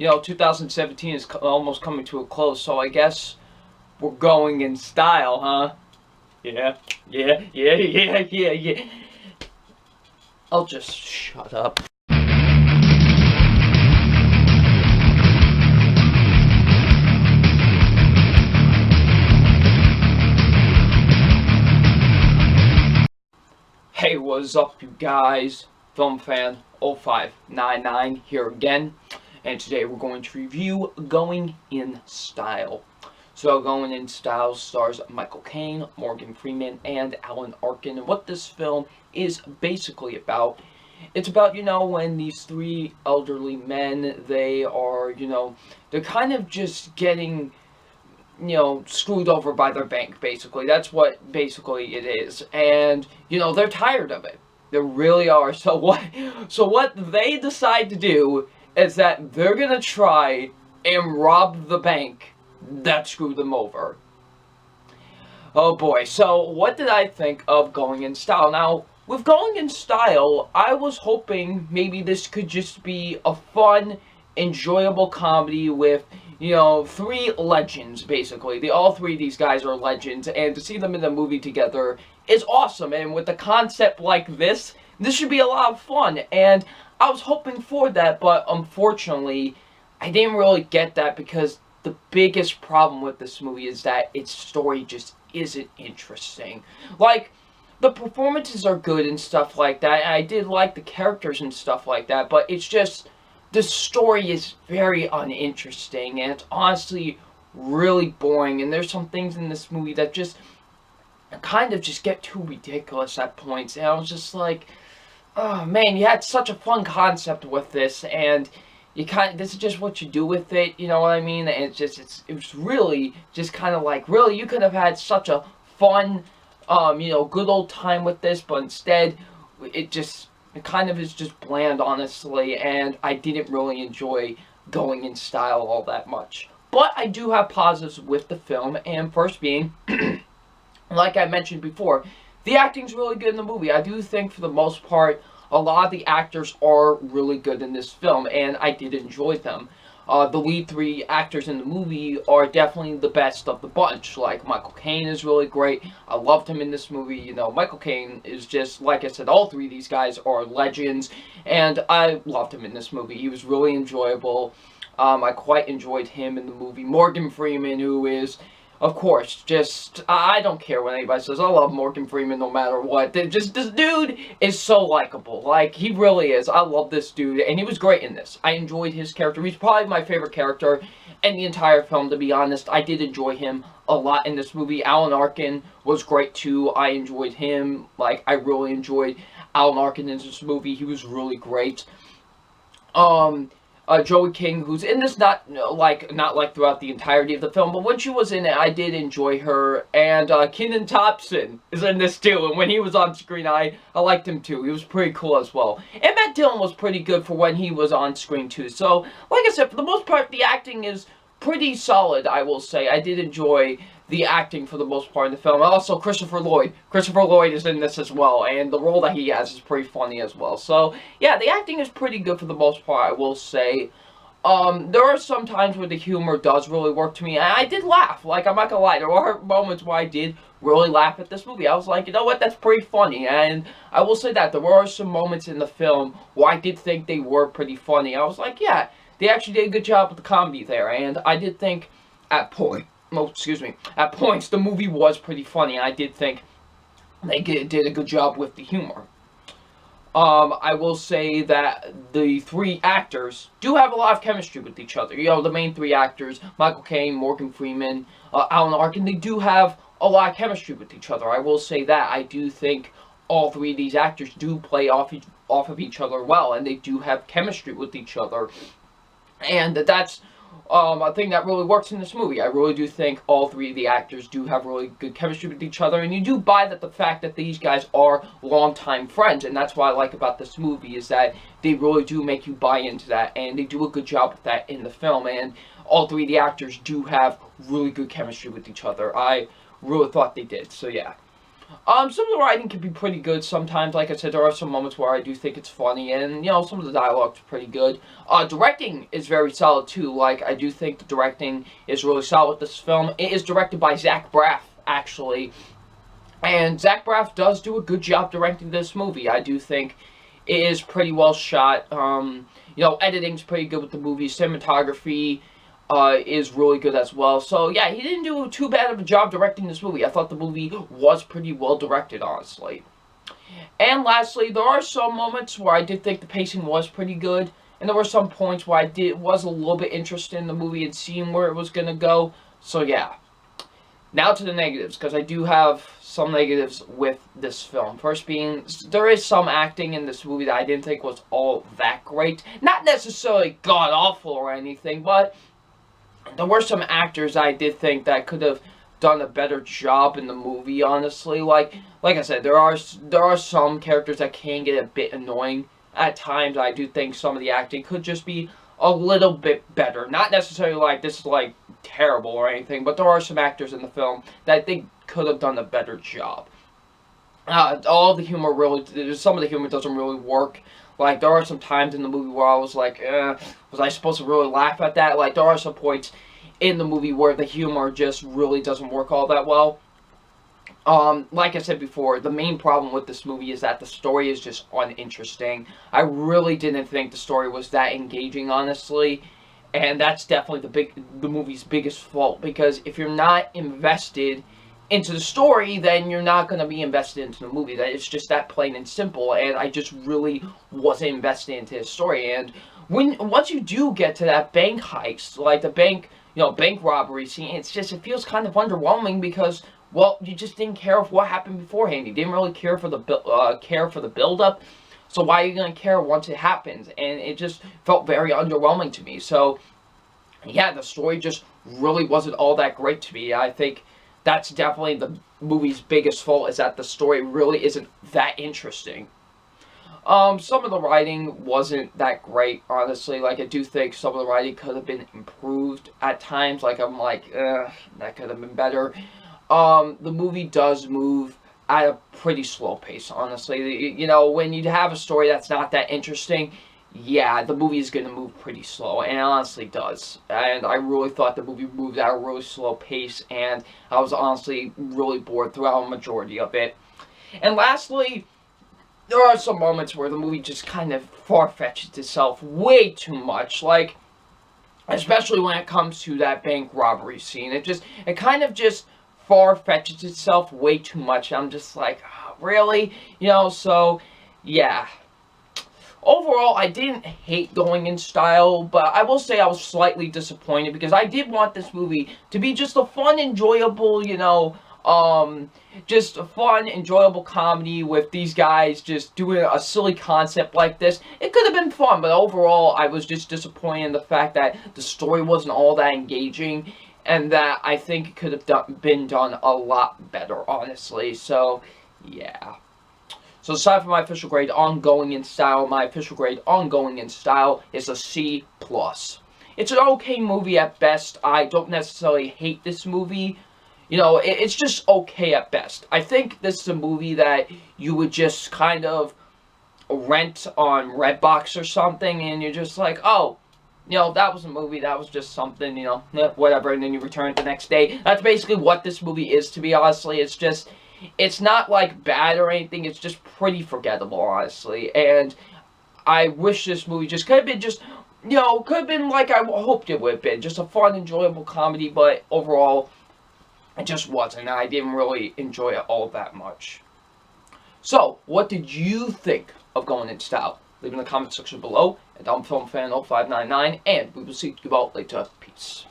2017 is almost coming to a close, so I guess we're going in style, huh? Yeah, yeah, yeah, yeah, yeah, yeah. I'll just shut up. Hey, what's up, you guys? Film Fan 0599 here again, and today we're going to review Going in Style. So, Going in Style stars Michael Caine, Morgan Freeman, and Alan Arkin. And what this film is basically about, it's about, when these three elderly men, they are, they're kind of just getting screwed over by their bank, basically. That's what basically it is. And, they're tired of it. They really are. So what they decide to do is that they're gonna try and rob the bank that screwed them over. Oh boy. So what did I think of Going in Style? Now, with Going in Style, I was hoping maybe this could just be a fun, enjoyable comedy with three legends, basically. All three of these guys are legends, and to see them in the movie together is awesome. And with a concept like this should be a lot of fun. And I was hoping for that, but unfortunately, I didn't really get that because the biggest problem with this movie is that its story just isn't interesting. Like, the performances are good and stuff like that, and I did like the characters and stuff like that, but it's just, the story is very uninteresting, and it's honestly really boring, and there's some things in this movie that just kind of just get too ridiculous at points, and I was just like, oh man, you had such a fun concept with this, and this is just what you do with it, you know what I mean? And it was really just kind of like, really, you could have had such a fun, good old time with this, but instead, it kind of is just bland, honestly, and I didn't really enjoy Going in Style all that much. But I do have positives with the film, and first being, like I mentioned before, the acting's really good in the movie. I do think, for the most part, a lot of the actors are really good in this film, and I did enjoy them. The lead three actors in the movie are definitely the best of the bunch. Like, Michael Caine is really great. I loved him in this movie. Michael Caine is just, like I said, all three of these guys are legends, and I loved him in this movie. He was really enjoyable. I quite enjoyed him in the movie. Morgan Freeman, who is, of course, I don't care what anybody says. I love Morgan Freeman no matter what. This dude is so likable. Like, he really is. I love this dude, and he was great in this. I enjoyed his character. He's probably my favorite character in the entire film, to be honest. I did enjoy him a lot in this movie. Alan Arkin was great, too. I enjoyed him. Like, I really enjoyed Alan Arkin in this movie. He was really great. Joey King, who's in this, not like throughout the entirety of the film, but when she was in it, I did enjoy her. And Kenan Thompson is in this too, and when he was on screen, I liked him too. He was pretty cool as well. And Matt Dillon was pretty good for when he was on screen too. So, like I said, for the most part, the acting is pretty solid, I will say. I did enjoy the acting for the most part in the film. Also, Christopher Lloyd. Christopher Lloyd is in this as well, and the role that he has is pretty funny as well. So, yeah, the acting is pretty good for the most part, I will say. There are some times where the humor does really work to me, and I did laugh. Like, I'm not gonna lie, there were moments where I did really laugh at this movie. I was like, you know what, that's pretty funny, and I will say that there were some moments in the film where I did think they were pretty funny. I was like, yeah, they actually did a good job with the comedy there, and I did think at points the movie was pretty funny. I did think they did a good job with the humor. I will say that the three actors do have a lot of chemistry with each other. The main three actors, Michael Caine, Morgan Freeman, Alan Arkin, they do have a lot of chemistry with each other. I will say that. I do think all three of these actors do play off of each other well, and they do have chemistry with each other. And that's a thing that really works in this movie. I really do think all three of the actors do have really good chemistry with each other, and you do buy the fact that these guys are longtime friends, and that's what I like about this movie, is that they really do make you buy into that, and they do a good job with that in the film, and all three of the actors do have really good chemistry with each other. I really thought they did, so yeah. Some of the writing can be pretty good sometimes. Like I said, there are some moments where I do think it's funny, and some of the dialogue's pretty good. Directing is very solid too. Like, I do think the directing is really solid with this film. It is directed by Zach Braff, actually, and Zach Braff does do a good job directing this movie. I do think it is pretty well shot. Editing's pretty good with the movie. Cinematography is really good as well. So yeah, he didn't do too bad of a job directing this movie. I thought the movie was pretty well directed, honestly. And lastly, there are some moments where I did think the pacing was pretty good, and there were some points where I was a little bit interested in the movie and seeing where it was gonna go. So yeah. Now to the negatives, because I do have some negatives with this film. First being, there is some acting in this movie that I didn't think was all that great. Not necessarily god-awful or anything, but there were some actors I did think that could have done a better job in the movie, honestly. Like I said, there are some characters that can get a bit annoying at times. I do think some of the acting could just be a little bit better. Not necessarily like this is like terrible or anything, but there are some actors in the film that I think could have done a better job. All the humor really, some of the humor doesn't really work. Like, there are some times in the movie where I was like, was I supposed to really laugh at that? Like, there are some points in the movie where the humor just really doesn't work all that well. Like I said before, the main problem with this movie is that the story is just uninteresting. I really didn't think the story was that engaging, honestly. And that's definitely the movie's biggest fault, because if you're not invested into the story, then you're not going to be invested into the movie. It's just that plain and simple, and I just really wasn't invested into the story. And once you do get to that bank heist, like the bank robbery scene, it feels kind of underwhelming because, well, you just didn't care of what happened beforehand. You didn't really care for the build-up. So why are you going to care once it happens? And it just felt very underwhelming to me. So, yeah, the story just really wasn't all that great to me. I think that's definitely the movie's biggest fault, is that the story really isn't that interesting. Some of the writing wasn't that great, honestly. Like, I do think some of the writing could have been improved at times. Like, I'm like, that could have been better. The movie does move at a pretty slow pace, honestly. When you have a story that's not that interesting, yeah, the movie is going to move pretty slow, and it honestly does. And I really thought the movie moved at a really slow pace, and I was honestly really bored throughout a majority of it. And lastly, there are some moments where the movie just kind of far-fetches itself way too much, like, especially when it comes to that bank robbery scene. It kind of just far-fetches itself way too much. I'm just like, oh, really? So, yeah. Overall, I didn't hate Going in Style, but I will say I was slightly disappointed because I did want this movie to be just a fun, enjoyable, just a fun, enjoyable comedy with these guys just doing a silly concept like this. It could have been fun, but overall, I was just disappointed in the fact that the story wasn't all that engaging, and that I think it could have been done a lot better, honestly. So, yeah. So, aside from my official grade on Going in Style, my official grade on Going in Style is a C+. It's an okay movie at best. I don't necessarily hate this movie. It's just okay at best. I think this is a movie that you would just kind of rent on Redbox or something, and you're just like, oh, that was a movie, that was just something, whatever, and then you return it the next day. That's basically what this movie is, to be honestly. It's not, like, bad or anything, it's just pretty forgettable, honestly. And I wish this movie just could have been could have been like I hoped it would have been. Just a fun, enjoyable comedy, but overall, it just wasn't. I didn't really enjoy it all that much. So, what did you think of Going in Style? Leave in the comment section below. And I'm FilmFan0599, and we will see you all later. Peace.